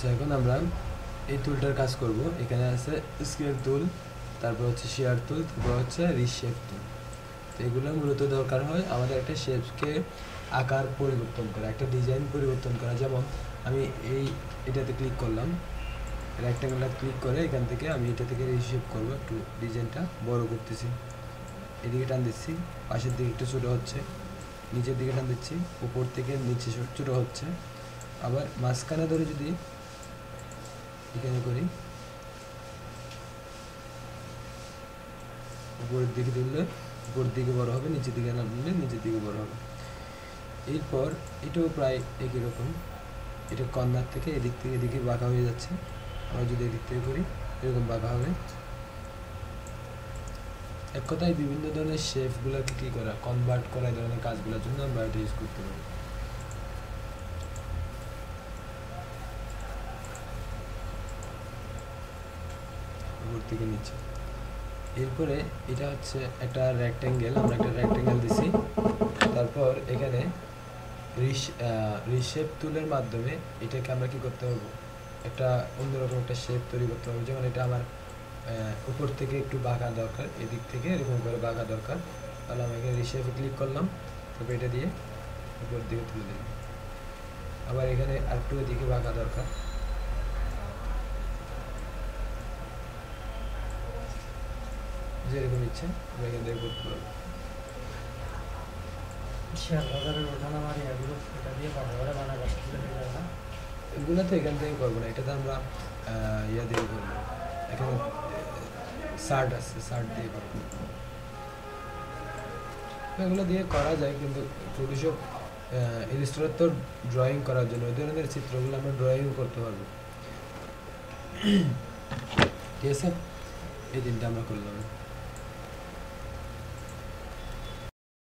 আচ্ছা, এখন আমরা এই টুলটার কাজ করব। এখানে আছে স্কেল টুল, তারপর হচ্ছে শেয়ার টুল, তারপর হচ্ছে রিশেপ টুল। তো এগুলো মূলত দরকার হয় আমাদের একটা শেপকে আকার পরিবর্তন করা, একটা ডিজাইন পরিবর্তন করা। যেমন আমি এটাতে ক্লিক করলাম, রেক্ট্যাঙ্গেলটা ক্লিক করে এখান থেকে আমি এটা থেকে রিশেপ করব, একটু ডিজাইনটা বড় করতেছি, এদিকে টান দিচ্ছি, পাশের দিকে একটু ছোটো হচ্ছে, নিচের দিকে টান দিচ্ছি, উপর থেকে নিচে ছোটো হচ্ছে। আবার মাঝখানে ধরে যদি এখানে করি, উপরের দিকে তুললে উপরের দিকে বড় হবে, নিচের দিকে নামলে নিচের দিকে বড় হবে। এরপর এটাও প্রায় একই রকম, এটা কর্নার থেকে এদিক থেকে এদিকে বাঁকা হয়ে যাচ্ছে। আমরা যদি এদিক থেকে করি এরকম বাঁকা হবে। এক কথায় বিভিন্ন ধরনের শেপগুলোকে কী করা, কনভার্ট করা, এই ধরনের কাজগুলোর জন্য আমরা এটা ইউজ করতে পারি। উপর থেকে নিচে। এরপরে এটা হচ্ছে একটা রেক্ট্যাঙ্গেল, আমরা একটা রেক্ট্যাঙ্গেল দিছি। তারপর এখানে রিশেপ টুলের মাধ্যমে এটাকে আমরা কি করতে পারবো, একটা অন্যরকম একটা শেপ তৈরি করতে পারবো। যেমন এটা আমার উপর থেকে একটু বাঁকা দরকার, এদিক থেকে এরকম করে বাঁকা দরকার, তাহলে আমি এখানে রিশেপে ক্লিক করলাম, তারপর এটা দিয়ে উপর দিকে তুলে দিলাম। আবার এখানে আরেকটু এদিকে বাঁকা দরকার, যেরকম ইচ্ছে আমরা এখান থেকে করতে পারবো। এগুলো তো এখান থেকে করবো না, এটাতে আমরা ইয়া দিয়ে করবো, এখানে শার্ট আছে, শার্ট দিয়ে করবো। এগুলো দিয়ে করা যায়, কিন্তু ফটোশপ ইলাস্ট্রেটর ড্রয়িং করার জন্য ওই ধরনের চিত্রগুলো আমরা ড্রয়িং করতে পারবো। ঠিক আছে, এই দিনটা আমরা করলাম।